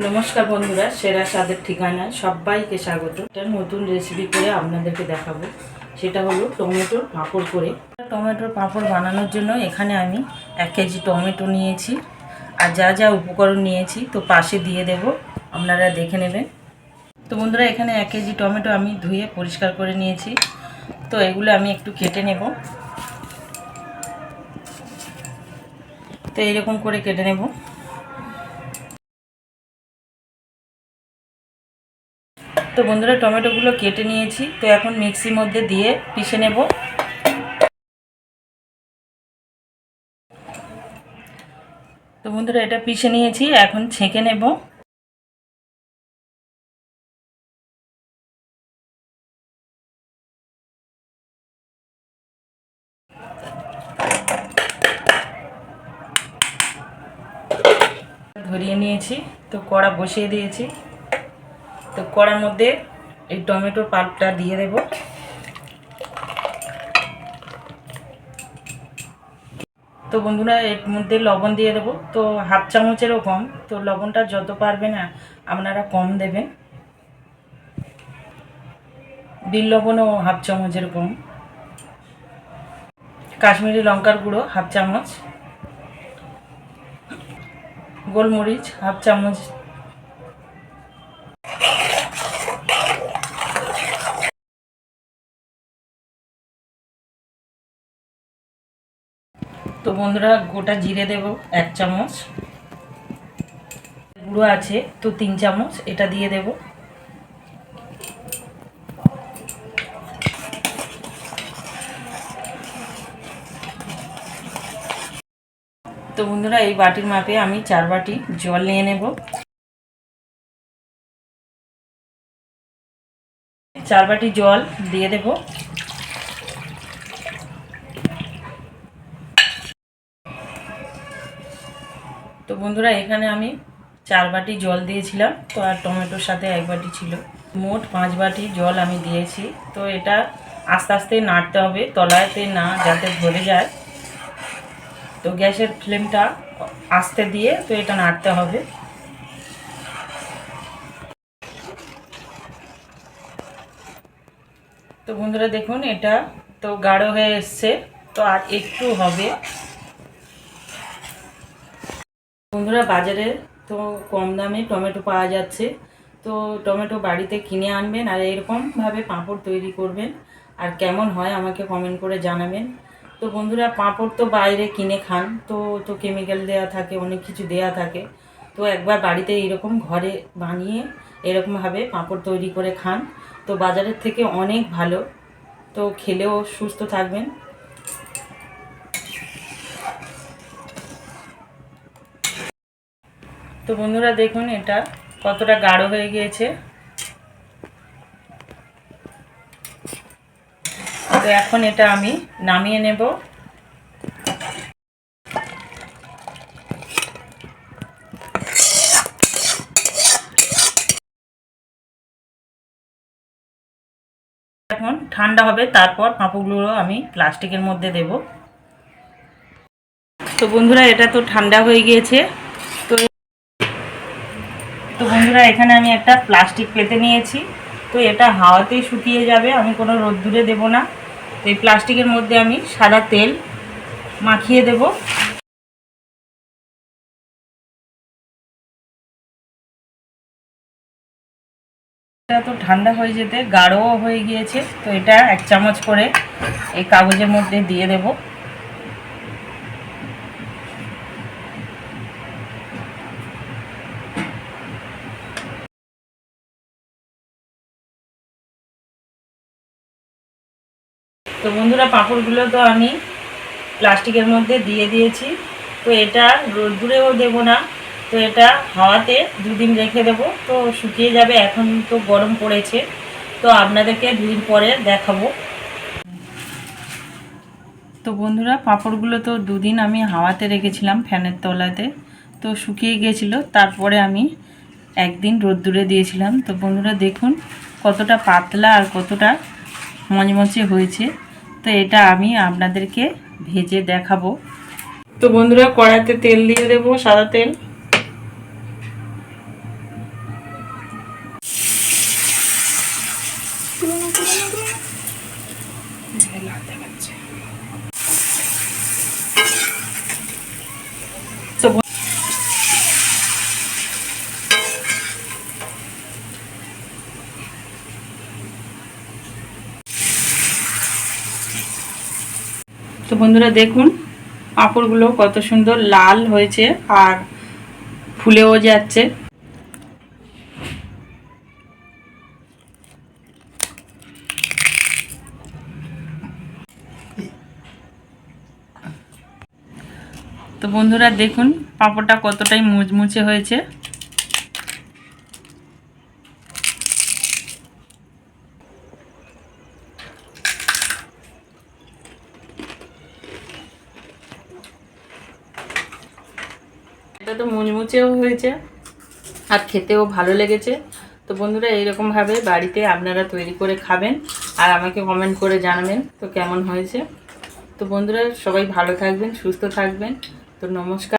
নমস্কার বন্ধুরা, সেরা স্বাদের ঠিকানায় সবাইকে স্বাগত। একটা নতুন রেসিপি করে আপনাদেরকে দেখাবো, সেটা হলো টমেটোর পাঁপড় করে। টমেটোর পাঁপড় বানানোর জন্য এখানে আমি 1 কেজি টমেটো নিয়েছি, আর যা যা উপকরণ নিয়েছি তো পাশে দিয়ে দেব, আপনারা দেখে নেবেন। তো বন্ধুরা, এখানে 1 কেজি টমেটো আমি ধুয়ে পরিষ্কার করে নিয়েছি। তো এগুলো আমি একটু কেটে নেব। তো এইরকম করে কেটে নেব। তো বন্ধুরা, টমেটোগুলো কেটে নিয়েছি, তো এখন মিক্সির মধ্যে দিয়ে পিষে নেব। তো বন্ধুরা, এটা পিষে নিয়েছি, এখন ছেঁকে নেব। ধরিয়ে নিয়েছি, তো কড়া বসিয়ে দিয়েছি। তো কড়ার মধ্যে এই টমেটোর পাল্পটা দিয়ে দেব। তো বন্ধুরা, এর মধ্যে লবণ দিয়ে দেবো, তো হাফ চামচেরও কম। তো লবণটা যত পারবে না আপনারা কম দেবেন। বিট লবণও হাফ চামচের কম। কাশ্মীরি লঙ্কার গুঁড়ো হাফ চামচ, গোলমরিচ হাফ চামচ, তো বন্ধুরা গোটা জিরে দেব 1 চামচ, গুঁড়ো আছে তো 3 চামচ, এটা দিয়ে দেব। তো বন্ধুরা, এই বাটির মাপে আমি 4 বাটি জল নিয়ে নেব। 4 বাটি জল দিয়ে দেব। তো বন্ধুরা, এখানে আমি 4 বাটি জল দিয়েছিলাম, তো আর টমেটোর সাথে 1 বাটি ছিল, মোট 5 বাটি জল আমি দিয়েছি। তো এটা আস্তে আস্তে নাড়তে হবে, তলাতে না যাতে ধরে যায়। তো গ্যাসের ফ্লেমটা আস্তে দিয়ে তো এটা নাড়তে হবে। তো বন্ধুরা দেখুন, এটা তো গাঢ় হয়ে এসছে, তো আর একটু হবে। বন্ধুরা, বাজারে তো কম দামে টমেটো পাওয়া যাচ্ছে, তো টমেটো বাড়িতে কিনে আনবেন আর এরকমভাবে পাঁপড় তৈরি করবেন। আর কেমন হয় আমাকে কমেন্ট করে জানাবেন। তো বন্ধুরা, পাঁপড় তো বাইরে কিনে খান, তো তো কেমিক্যাল দেওয়া থাকে, অনেক কিছু দেওয়া থাকে। তো একবার বাড়িতে এরকম ঘরে বানিয়ে এরকমভাবে পাঁপড় তৈরি করে খান, তো বাজারের থেকে অনেক ভালো। তো খেলেও সুস্থ থাকবেন। তো বন্ধুরা দেখুন, এটা কতটা গাঢ় হয়ে গিয়েছে। তো এখন এটা আমি নামিয়ে নেব। এখন ঠান্ডা হবে, তারপর পাঁপড়গুলো আমি প্লাস্টিকের মধ্যে দেব। তো বন্ধুরা, এটা তো ঠান্ডা হয়ে গিয়েছে। তো তো বন্ধুরা, এখানে আমি একটা প্লাস্টিক পেতে নিয়েছি। তো এটা হাওয়াতেই শুকিয়ে যাবে, আমি কোনো রোদ্দুরে দেব না। তো এই প্লাস্টিকের মধ্যে আমি সাদা তেল মাখিয়ে দেব। এটা তো ঠান্ডা হয়ে যেতে গাঢ়ও হয়ে গিয়েছে, তো এটা 1 চামচ করে এই কাগজের মধ্যে দিয়ে দেব। তো বন্ধুরা, পাঁপড়গুলো তো আমি প্লাস্টিকের মধ্যে দিয়ে দিয়েছি। তো এটা রোদ্দুরেও দেবো না, তো এটা হাওয়াতে 2 দিন রেখে দেবো, তো শুকিয়ে যাবে। এখন তো গরম পড়েছে, তো আপনাদেরকে 2 দিন পরে দেখাবো। তো বন্ধুরা, পাঁপড়গুলো তো 2 দিন আমি হাওয়াতে রেখেছিলাম ফ্যানের তলাতে, তো শুকিয়ে গিয়েছিলো। তারপরে আমি 1 দিন রোদ্দুরে দিয়েছিলাম। তো বন্ধুরা দেখুন কতটা পাতলা আর কতটা মচমচে হয়েছে। তো এটা আমি আপনাদেরকে ভেজে দেখাবো। তো বন্ধুরা, কড়াইতে তেল দিয়ে দেবো, সাদা তেল। তো বন্ধুরা দেখুন পাঁপড়গুলো কত সুন্দর লাল হয়েছে আর ফুলেও যাচ্ছে। তো বন্ধুরা দেখুন পাঁপড়টা কতটাই মুচমুচে হয়েছে। এটা তো মুচমুচেও হয়েছে আর খেতেও ভালো লেগেছে। তো বন্ধুরা এইরকমভাবে বাড়িতে আপনারা তৈরি করে খাবেন আর আমাকে কমেন্ট করে জানাবেন তো কেমন হয়েছে। তো বন্ধুরা সবাই ভালো থাকবেন, সুস্থ থাকবেন। তো নমস্কার।